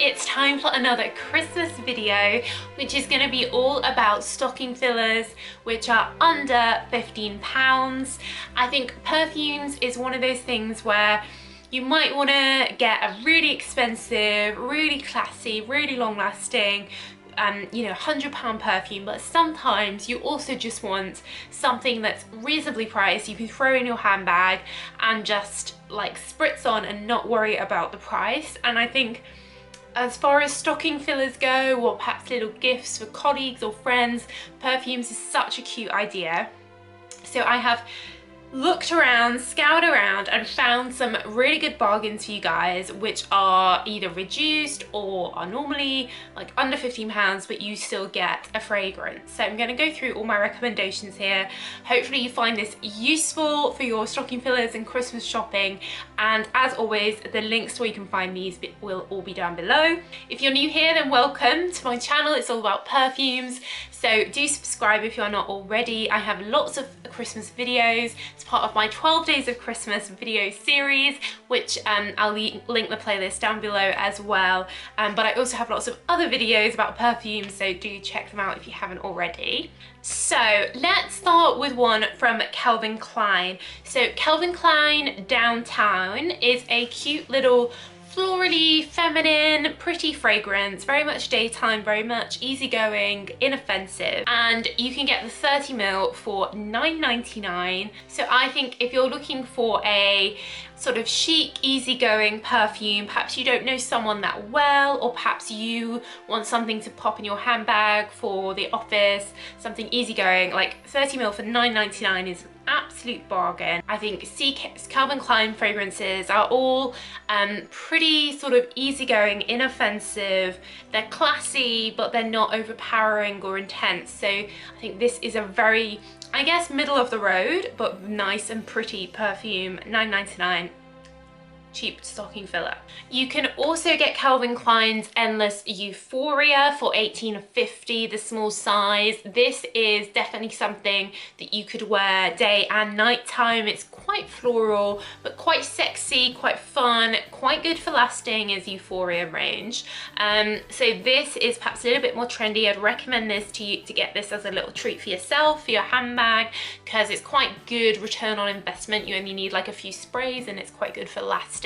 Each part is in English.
it's time for another Christmas video, which is going to be all about stocking fillers, which are under £15. I think perfumes is one of those things where you might want to get a really expensive, really classy, really long lasting, you know, £100 perfume, but sometimes you also just want something that's reasonably priced you can throw in your handbag and just like spritz on and not worry about the price. And I think as far as stocking fillers go, or perhaps little gifts for colleagues or friends, perfumes is such a cute idea. So I have looked around, scoured around and found some really good bargains for you guys, which are either reduced or are normally like under £15, but you still get a fragrance. So I'm going to go through all my recommendations here. Hopefully you find this useful for your stocking fillers and Christmas shopping, and as always the links to where you can find these will all be down below. If you're new here, then welcome to my channel. It's all about perfumes, so do subscribe if you're not already. I have lots of Christmas videos. It's part of my 12 days of Christmas video series, which I'll link the playlist down below as well. But I also have lots of other videos about perfumes, so do check them out if you haven't already. So let's start with one from Calvin Klein. So Calvin Klein Downtown is a cute little florally, feminine, pretty fragrance, very much daytime, very much easygoing, inoffensive, and you can get the 30ml for £9.99. So I think if you're looking for a sort of chic, easygoing perfume, perhaps you don't know someone that well, or perhaps you want something to pop in your handbag for the office, something easygoing, like 30ml for £9.99 is absolute bargain. I think Calvin Klein fragrances are all pretty sort of easygoing, inoffensive. They're classy, but they're not overpowering or intense. So I think this is a very, I guess, middle of the road, but nice and pretty perfume. £9.99. Cheap stocking filler. You can also get Calvin Klein's Endless Euphoria for $18.50, the small size. This is definitely something that you could wear day and night time. It's quite floral, but quite sexy, quite fun, quite good for lasting as Euphoria range. So this is perhaps a little bit more trendy. I'd recommend this to you to get this as a little treat for yourself, for your handbag, because it's quite good return on investment. You only need like a few sprays and it's quite good for lasting.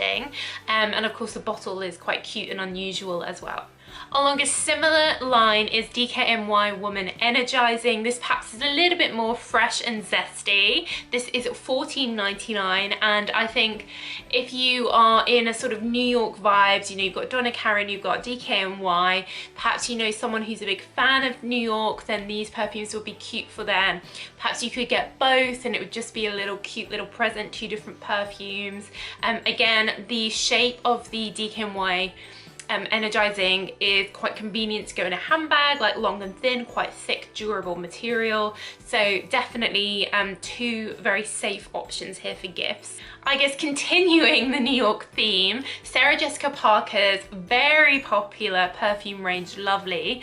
And of course the bottle is quite cute and unusual as well. Along a similar line is DKNY Woman Energizing. This perhaps is a little bit more fresh and zesty. This is $14.99, and I think if you are in a sort of New York vibes, you know, you've got Donna Karan, you've got DKNY, perhaps you know someone who's a big fan of New York, then these perfumes will be cute for them. Perhaps you could get both and it would just be a little cute little present, two different perfumes. Again, the shape of the DKNY Energizing is quite convenient to go in a handbag, like long and thin, quite thick, durable material. So definitely two very safe options here for gifts. I guess continuing the New York theme, Sarah Jessica Parker's very popular perfume range, Lovely,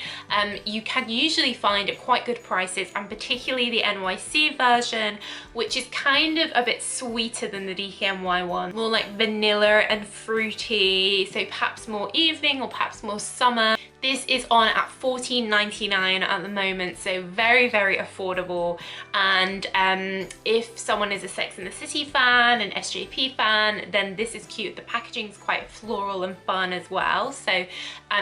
you can usually find at quite good prices, and particularly the NYC version, which is kind of a bit sweeter than the DKNY one, more like vanilla and fruity, so perhaps more evening or perhaps more summer. This is on at $14.99 at the moment, so very, very affordable. And if someone is a Sex and the City fan, an SJP fan, then this is cute. The packaging is quite floral and fun as well. So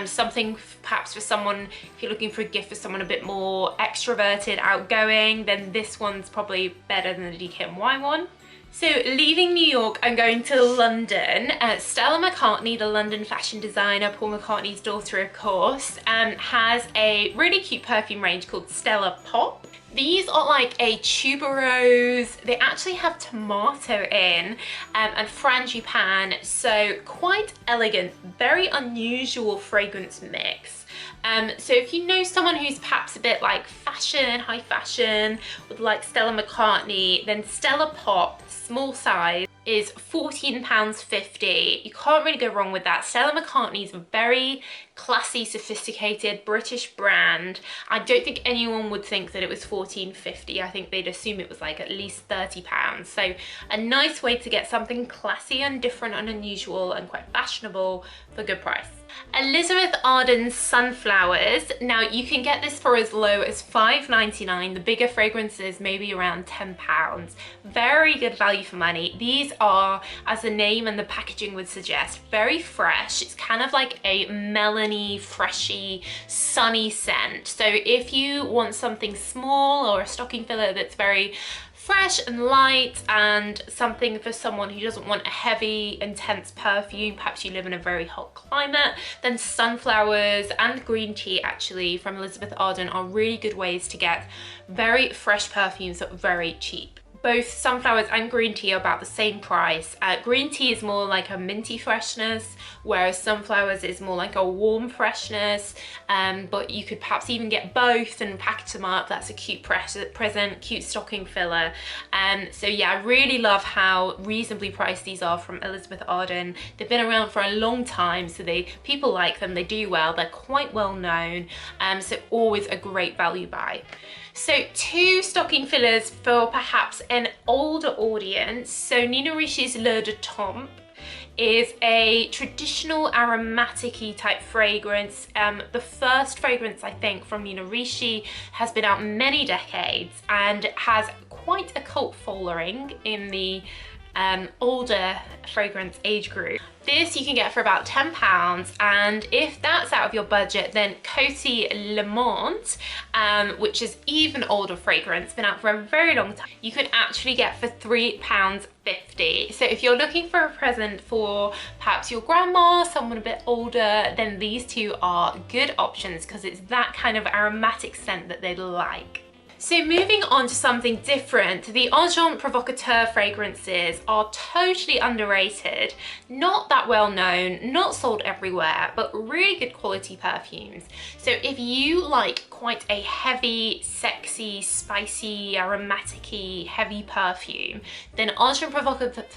something perhaps for someone, if you're looking for a gift for someone a bit more extroverted, outgoing, then this one's probably better than the DKNY one. So leaving New York, I'm going to London. Stella McCartney, the London fashion designer, Paul McCartney's daughter of course, has a really cute perfume range called Stella Pop. These are like a tuberose, they actually have tomato in, and frangipane, so quite elegant, very unusual fragrance mix. So if you know someone who's perhaps a bit like fashion, high fashion, with like Stella McCartney, then Stella Pop, small size, is £14.50. You can't really go wrong with that. Stella McCartney's a very classy, sophisticated British brand. I don't think anyone would think that it was £14.50. I think they'd assume it was like at least £30. So a nice way to get something classy and different and unusual and quite fashionable for a good price. Elizabeth Arden's Sunflowers. Now you can get this for as low as £5.99. The bigger fragrances maybe around £10. Very good value for money. These are, as the name and the packaging would suggest, very fresh. It's kind of like a melony, freshy, sunny scent. So if you want something small or a stocking filler that's very fresh and light, and something for someone who doesn't want a heavy, intense perfume, perhaps you live in a very hot climate, then Sunflowers and green tea actually from Elizabeth Arden are really good ways to get very fresh perfumes that are very cheap. Both Sunflowers and green tea are about the same price. Green tea is more like a minty freshness, whereas Sunflowers is more like a warm freshness. But you could perhaps even get both and package them up. That's a cute present, cute stocking filler. So yeah, I really love how reasonably priced these are from Elizabeth Arden. They've been around for a long time, so people like them, they do well, they're quite well known. So always a great value buy. So 2 stocking fillers for perhaps an older audience. So Nina Ricci's L'Eau de Temps is a traditional aromatic-y type fragrance. The first fragrance, I think, from Nina Ricci has been out many decades and has quite a cult following in the older fragrance age group. This you can get for about £10, and if that's out of your budget, then Coty Le Monde, which is even older fragrance, been out for a very long time, you could actually get for £3.50. So if you're looking for a present for perhaps your grandma, someone a bit older, then these two are good options because it's that kind of aromatic scent that they'd like. So moving on to something different, the Agent Provocateur fragrances are totally underrated, not that well known, not sold everywhere, but really good quality perfumes. So if you like quite a heavy, sexy, spicy, aromatic-y, heavy perfume, then Agent Provocateur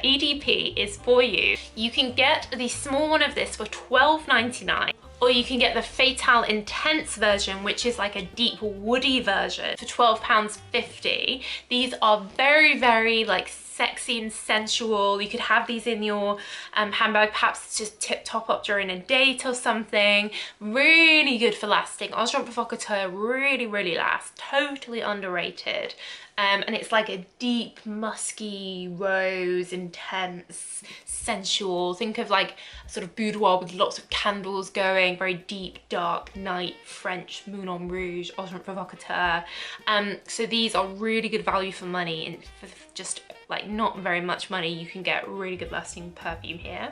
EDP is for you. You can get the small one of this for £12.99. Or you can get the Fatale Intense version, which is like a deep woody version, for £12.50. These are very, very like sexy and sensual. You could have these in your handbag, perhaps just top up during a date or something. Really good for lasting. Agent Provocateur really, really lasts. Totally underrated. And it's like a deep, musky, rose, intense, sensual. Think of like a sort of boudoir with lots of candles going, very deep, dark, night, French, Moulin Rouge, Agent Provocateur. So these are really good value for money, and for just like not very much money, you can get really good lasting perfume here.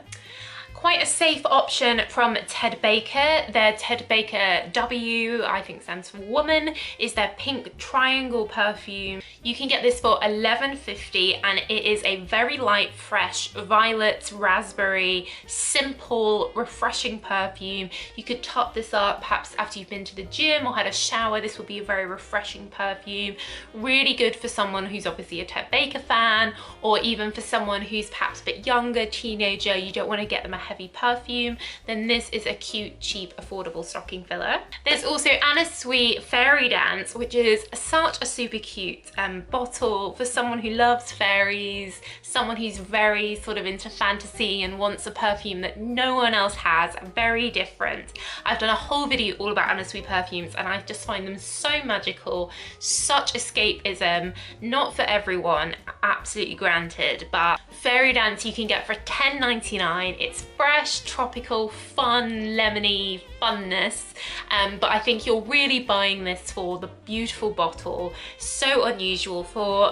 Quite a safe option from Ted Baker. Their Ted Baker W, I think stands for woman, is their pink triangle perfume. You can get this for £11.50, and it is a very light, fresh, violet, raspberry, simple, refreshing perfume. You could top this up perhaps after you've been to the gym or had a shower. This will be a very refreshing perfume. Really good for someone who's obviously a Ted Baker fan, or even for someone who's perhaps a bit younger, teenager, you don't want to get them a heavy perfume, then this is a cute, cheap, affordable stocking filler. There's also Anna Sui Fairy Dance, which is such a super cute bottle for someone who loves fairies, someone who's very sort of into fantasy and wants a perfume that no one else has, very different. I've done a whole video all about Anna Sui perfumes, and I just find them so magical, such escapism. Not for everyone, absolutely granted, but Fairy Dance you can get for £10.99. It's fresh, tropical, fun, lemony funness, but I think you're really buying this for the beautiful bottle. So unusual,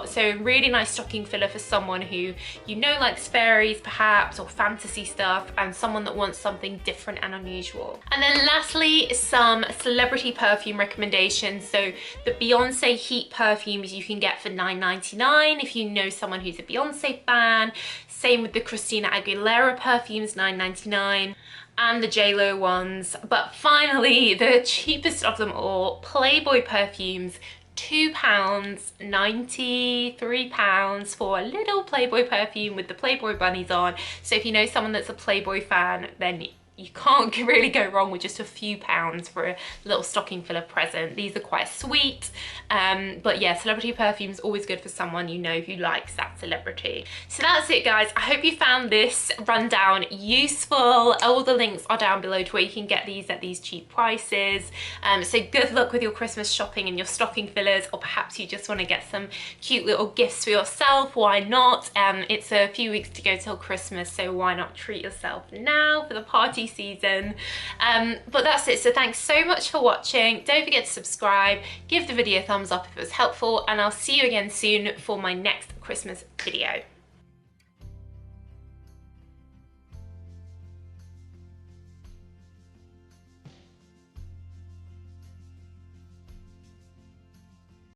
so really nice stocking filler for someone who you know likes fairies perhaps, or fantasy stuff, and someone that wants something different and unusual. And then lastly, some celebrity perfume recommendations. So the Beyonce Heat perfumes you can get for £9.99 if you know someone who's a Beyonce fan. Same with the Christina Aguilera perfumes, £9.99, and the JLo ones. But finally, the cheapest of them all, Playboy perfumes, £2, £93 for a little Playboy perfume with the Playboy bunnies on. So if you know someone that's a Playboy fan, then you can't really go wrong with just a few pounds for a little stocking filler present. These are quite sweet, but yeah, celebrity perfume is always good for someone you know who likes that celebrity. So that's it, guys. I hope you found this rundown useful. All the links are down below to where you can get these at these cheap prices. So good luck with your Christmas shopping and your stocking fillers, or perhaps you just want to get some cute little gifts for yourself. Why not? It's a few weeks to go till Christmas, so why not treat yourself now for the party season. But that's it. So thanks so much for watching. Don't forget to subscribe, give the video a thumbs up if it was helpful, and I'll see you again soon for my next Christmas video.